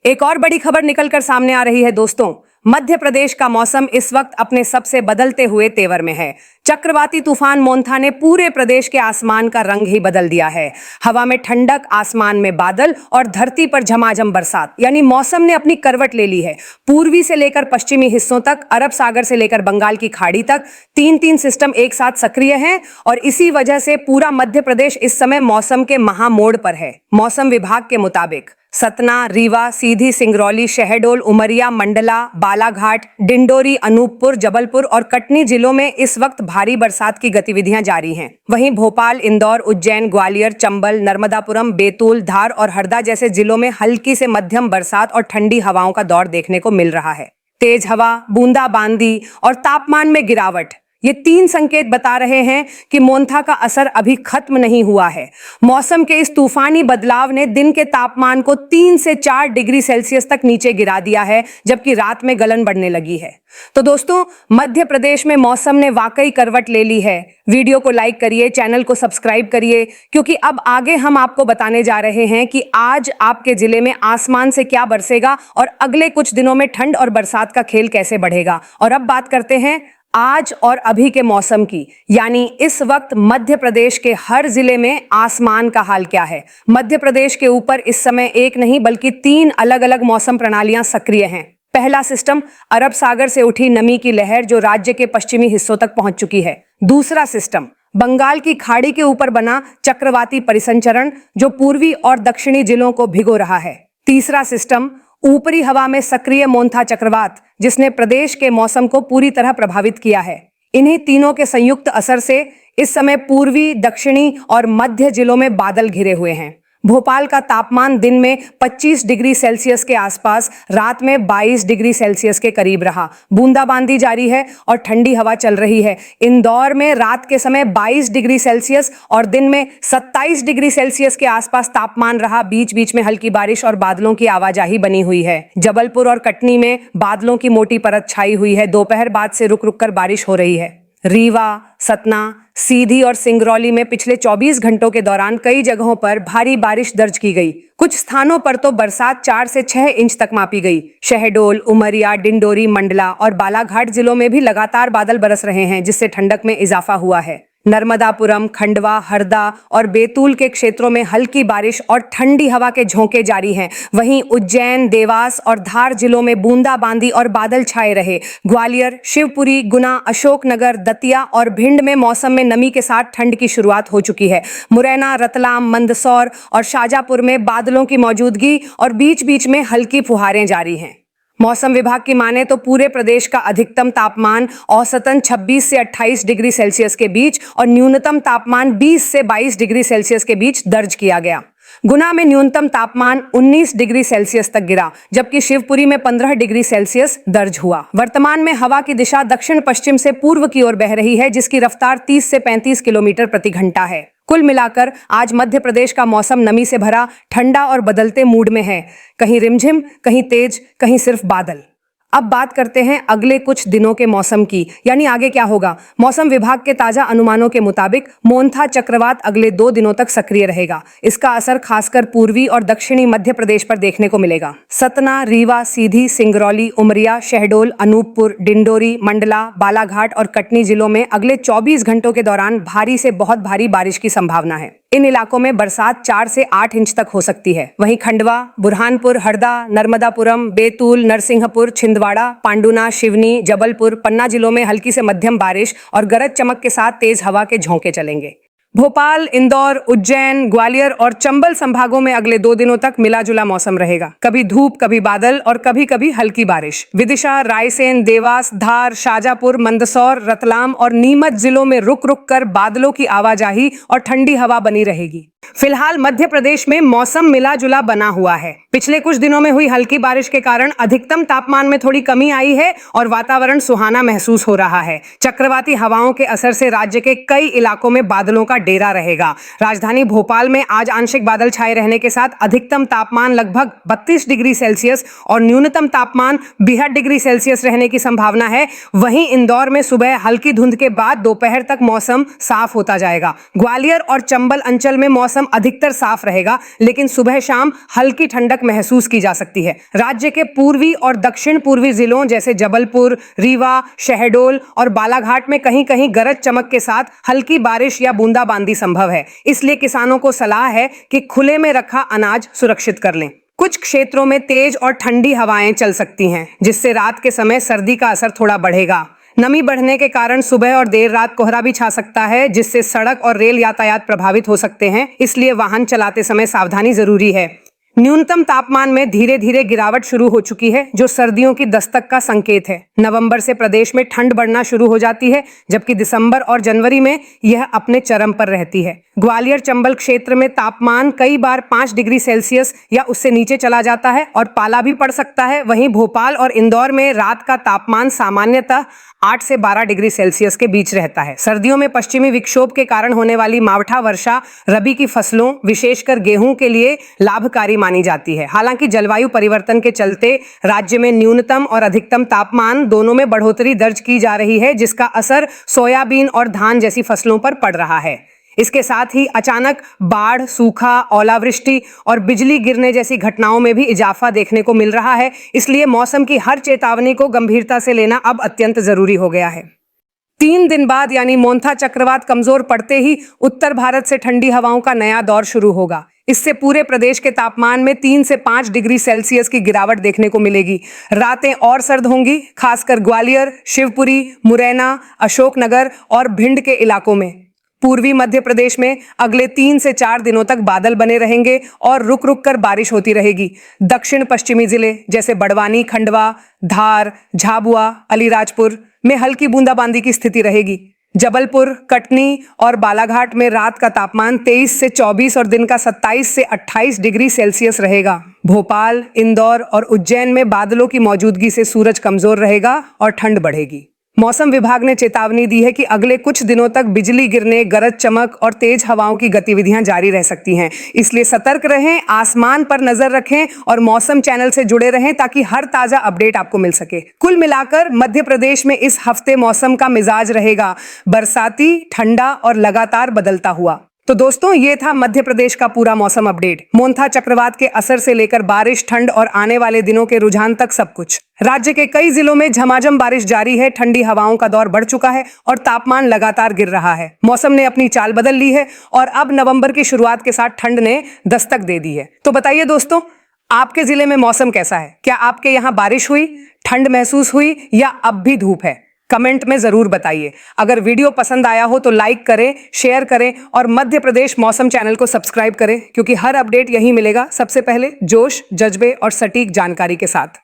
एक और बड़ी खबर निकलकर सामने आ रही है दोस्तों। मध्य प्रदेश का मौसम इस वक्त अपने सबसे बदलते हुए तेवर में है। चक्रवाती तूफान मोंथा ने पूरे प्रदेश के आसमान का रंग ही बदल दिया है। हवा में ठंडक, आसमान में बादल और धरती पर झमाझम बरसात, यानी मौसम ने अपनी करवट ले ली है। पूर्वी से लेकर पश्चिमी हिस्सों तक, अरब सागर से लेकर बंगाल की खाड़ी तक तीन सिस्टम एक साथ सक्रिय हैं और इसी वजह से पूरा मध्य प्रदेश इस समय मौसम के महामोड़ पर है। मौसम विभाग के मुताबिक सतना, रीवा, सीधी, सिंगरौली, शहडोल, उमरिया, मंडला, बालाघाट, डिंडोरी, अनूपपुर, जबलपुर और कटनी जिलों में इस वक्त भारी बरसात की गतिविधियां जारी हैं। वहीं भोपाल, इंदौर, उज्जैन, ग्वालियर, चंबल, नर्मदापुरम, बैतूल, धार और हरदा जैसे जिलों में हल्की से मध्यम बरसात और ठंडी हवाओं का दौर देखने को मिल रहा है। तेज हवा, बूंदाबांदी और तापमान में गिरावट, ये तीन संकेत बता रहे हैं कि मोंथा का असर अभी खत्म नहीं हुआ है। मौसम के इस तूफानी बदलाव ने दिन के तापमान को 3 से 4 डिग्री सेल्सियस तक नीचे गिरा दिया है, जबकि रात में गलन बढ़ने लगी है। तो दोस्तों, मध्य प्रदेश में मौसम ने वाकई करवट ले ली है। वीडियो को लाइक करिए, चैनल को सब्सक्राइब करिए, क्योंकि अब आगे हम आपको बताने जा रहे हैं कि आज आपके जिले में आसमान से क्या बरसेगा और अगले कुछ दिनों में ठंड और बरसात का खेल कैसे बढ़ेगा। और अब बात करते हैं आज और अभी के मौसम की, यानी इस वक्त मध्य प्रदेश के हर जिले में आसमान का हाल क्या है। मध्य प्रदेश के ऊपर इस समय एक नहीं बल्कि 3 अलग अलग मौसम प्रणालियां सक्रिय हैं। पहला सिस्टम अरब सागर से उठी नमी की लहर जो राज्य के पश्चिमी हिस्सों तक पहुंच चुकी है। दूसरा सिस्टम बंगाल की खाड़ी के ऊपर बना चक्रवाती परिसंचरण जो पूर्वी और दक्षिणी जिलों को भिगो रहा है। तीसरा सिस्टम ऊपरी हवा में सक्रिय मोंथा चक्रवात जिसने प्रदेश के मौसम को पूरी तरह प्रभावित किया है। इन्हीं तीनों के संयुक्त असर से इस समय पूर्वी, दक्षिणी और मध्य जिलों में बादल घिरे हुए हैं। भोपाल का तापमान दिन में 25 डिग्री सेल्सियस के आसपास, रात में 22 डिग्री सेल्सियस के करीब रहा। बूंदाबांदी जारी है और ठंडी हवा चल रही है। इंदौर में रात के समय 22 डिग्री सेल्सियस और दिन में 27 डिग्री सेल्सियस के आसपास तापमान रहा। बीच बीच में हल्की बारिश और बादलों की आवाजाही बनी हुई है। जबलपुर और कटनी में बादलों की मोटी परत छाई हुई है। दोपहर बाद से रुक रुक कर बारिश हो रही है। रीवा, सतना, सीधी और सिंगरौली में पिछले 24 घंटों के दौरान कई जगहों पर भारी बारिश दर्ज की गई। कुछ स्थानों पर तो बरसात 4 से 6 इंच तक मापी गई। शहडोल, उमरिया, डिंडोरी, मंडला और बालाघाट जिलों में भी लगातार बादल बरस रहे हैं, जिससे ठंडक में इजाफा हुआ है। नर्मदापुरम, खंडवा, हरदा और बैतूल के क्षेत्रों में हल्की बारिश और ठंडी हवा के झोंके जारी हैं। वहीं उज्जैन, देवास और धार जिलों में बूंदाबांदी और बादल छाए रहे। ग्वालियर, शिवपुरी, गुना, अशोकनगर, दतिया और भिंड में मौसम में नमी के साथ ठंड की शुरुआत हो चुकी है। मुरैना, रतलाम, मंदसौर और शाजापुर में बादलों की मौजूदगी और बीच बीच में हल्की फुहारें जारी हैं। मौसम विभाग की माने तो पूरे प्रदेश का अधिकतम तापमान औसतन 26 से 28 डिग्री सेल्सियस के बीच और न्यूनतम तापमान 20 से 22 डिग्री सेल्सियस के बीच दर्ज किया गया। गुना में न्यूनतम तापमान 19 डिग्री सेल्सियस तक गिरा, जबकि शिवपुरी में 15 डिग्री सेल्सियस दर्ज हुआ। वर्तमान में हवा की दिशा दक्षिण पश्चिम से पूर्व की ओर बह रही है, जिसकी रफ्तार 30 से 35 किलोमीटर प्रति घंटा है। कुल मिलाकर आज मध्य प्रदेश का मौसम नमी से भरा, ठंडा और बदलते मूड में है। कहीं रिमझिम, कहीं तेज, कहीं सिर्फ बादल। अब बात करते हैं अगले कुछ दिनों के मौसम की, यानी आगे क्या होगा। मौसम विभाग के ताजा अनुमानों के मुताबिक मोंथा चक्रवात अगले 2 दिनों तक सक्रिय रहेगा। इसका असर खासकर पूर्वी और दक्षिणी मध्य प्रदेश पर देखने को मिलेगा। सतना, रीवा, सीधी, सिंगरौली, उमरिया, शहडोल, अनूपपुर, डिंडोरी, मंडला, बालाघाट और कटनी जिलों में अगले 24 घंटों के दौरान भारी से बहुत भारी बारिश की संभावना है। इन इलाकों में बरसात 4 से 8 इंच तक हो सकती है। वहीं खंडवा, बुरहानपुर, हरदा, नर्मदापुरम, बैतूल, नरसिंहपुर, छिंदवाड़ा, पांडुना, शिवनी, जबलपुर, पन्ना जिलों में हल्की से मध्यम बारिश और गरज चमक के साथ तेज हवा के झोंके चलेंगे। भोपाल, इंदौर, उज्जैन, ग्वालियर और चंबल संभागों में अगले 2 दिनों तक मिला जुला मौसम रहेगा। कभी धूप, कभी बादल और कभी कभी हल्की बारिश। विदिशा, रायसेन, देवास, धार, शाजापुर, मंदसौर, रतलाम और नीमच जिलों में रुक रुक कर बादलों की आवाजाही और ठंडी हवा बनी रहेगी। फिलहाल मध्य प्रदेश में मौसम मिला जुला बना हुआ है। पिछले कुछ दिनों में हुई हल्की बारिश के कारण अधिकतम तापमान में थोड़ी कमी आई है और वातावरण सुहाना महसूस हो रहा है। चक्रवाती हवाओं के असर से राज्य के कई इलाकों में बादलों का डेरा रहेगा। राजधानी भोपाल में आज आंशिक बादल छाए रहने के साथ अधिकतम तापमान लगभग 32 डिग्री सेल्सियस और न्यूनतम तापमान 62 डिग्री सेल्सियस रहने की संभावना है। वहीं इंदौर में सुबह हल्की धुंध के बाद दोपहर तक मौसम साफ होता जाएगा। ग्वालियर और चंबल अंचल में मौसम मौसम अधिकतर साफ रहेगा, लेकिन सुबह शाम हल्की ठंडक महसूस की जा सकती है। राज्य के पूर्वी और दक्षिण पूर्वी जिलों जैसे जबलपुर, रीवा, शहडोल और बालाघाट में कहीं कहीं गरज चमक के साथ हल्की बारिश या बूंदाबांदी संभव है। इसलिए किसानों को सलाह है कि खुले में रखा अनाज सुरक्षित कर लें। कुछ क्षेत्रों में तेज और ठंडी हवाएं चल सकती हैं, जिससे रात के समय सर्दी का असर थोड़ा बढ़ेगा। नमी बढ़ने के कारण सुबह और देर रात कोहरा भी छा सकता है, जिससे सड़क और रेल यातायात प्रभावित हो सकते हैं। इसलिए वाहन चलाते समय सावधानी जरूरी है। न्यूनतम तापमान में धीरे धीरे गिरावट शुरू हो चुकी है, जो सर्दियों की दस्तक का संकेत है। नवंबर से प्रदेश में ठंड बढ़ना शुरू हो जाती है, जबकि दिसंबर और जनवरी में यह अपने चरम पर रहती है। ग्वालियर चंबल क्षेत्र में तापमान कई बार 5 डिग्री सेल्सियस या उससे नीचे चला जाता है और पाला भी पड़ सकता है। वहीं भोपाल और इंदौर में रात का तापमान सामान्यतः 8 से 12 डिग्री सेल्सियस के बीच रहता है। सर्दियों में पश्चिमी विक्षोभ के कारण होने वाली मावठा वर्षा रबी की फसलों, विशेषकर गेहूं के लिए लाभकारी मानी जाती है। हालांकि जलवायु परिवर्तन के चलते राज्य में न्यूनतम और अधिकतम तापमान दोनों में बढ़ोतरी दर्ज की जा रही है, जिसका असर सोयाबीन और धान जैसी फसलों पर पड़ रहा है। इसके साथ ही अचानक बाढ़, सूखा, ओलावृष्टि और बिजली गिरने जैसी घटनाओं में भी इजाफा देखने को मिल रहा है। इसलिए मौसम की हर चेतावनी को गंभीरता से लेना अब अत्यंत जरूरी हो गया है। 3 दिन बाद यानी मोन्था चक्रवात कमजोर पड़ते ही उत्तर भारत से ठंडी हवाओं का नया दौर शुरू होगा। इससे पूरे प्रदेश के तापमान में 3 से 5 डिग्री सेल्सियस की गिरावट देखने को मिलेगी। रातें और सर्द होंगी, खासकर ग्वालियर, शिवपुरी, मुरैना, अशोकनगर और भिंड के इलाकों में। पूर्वी मध्य प्रदेश में अगले 3 से 4 दिनों तक बादल बने रहेंगे और रुक रुक कर बारिश होती रहेगी। दक्षिण पश्चिमी जिले जैसे बड़वानी, खंडवा, धार, झाबुआ, अलीराजपुर में हल्की बूंदाबांदी की स्थिति रहेगी। जबलपुर, कटनी और बालाघाट में रात का तापमान 23 से 24 और दिन का 27 से 28 डिग्री सेल्सियस रहेगा। भोपाल, इंदौर और उज्जैन में बादलों की मौजूदगी से सूरज कमजोर रहेगा और ठंड बढ़ेगी। मौसम विभाग ने चेतावनी दी है कि अगले कुछ दिनों तक बिजली गिरने, गरज चमक और तेज हवाओं की गतिविधियां जारी रह सकती हैं। इसलिए सतर्क रहें, आसमान पर नजर रखें और मौसम चैनल से जुड़े रहें ताकि हर ताजा अपडेट आपको मिल सके। कुल मिलाकर मध्य प्रदेश में इस हफ्ते मौसम का मिजाज रहेगा बरसाती, ठंडा और लगातार बदलता हुआ। तो दोस्तों, ये था मध्य प्रदेश का पूरा मौसम अपडेट। मोन्था चक्रवात के असर से लेकर बारिश, ठंड और आने वाले दिनों के रुझान तक सब कुछ। राज्य के कई जिलों में झमाझम बारिश जारी है, ठंडी हवाओं का दौर बढ़ चुका है और तापमान लगातार गिर रहा है। मौसम ने अपनी चाल बदल ली है और अब नवंबर की शुरुआत के साथ ठंड ने दस्तक दे दी है। तो बताइए दोस्तों, आपके जिले में मौसम कैसा है? क्या आपके यहाँ बारिश हुई, ठंड महसूस हुई या अब भी धूप है? कमेंट में जरूर बताइए। अगर वीडियो पसंद आया हो तो लाइक करें, शेयर करें और मध्य प्रदेश मौसम चैनल को सब्सक्राइब करें, क्योंकि हर अपडेट यहीं मिलेगा सबसे पहले जोश, जज्बे और सटीक जानकारी के साथ।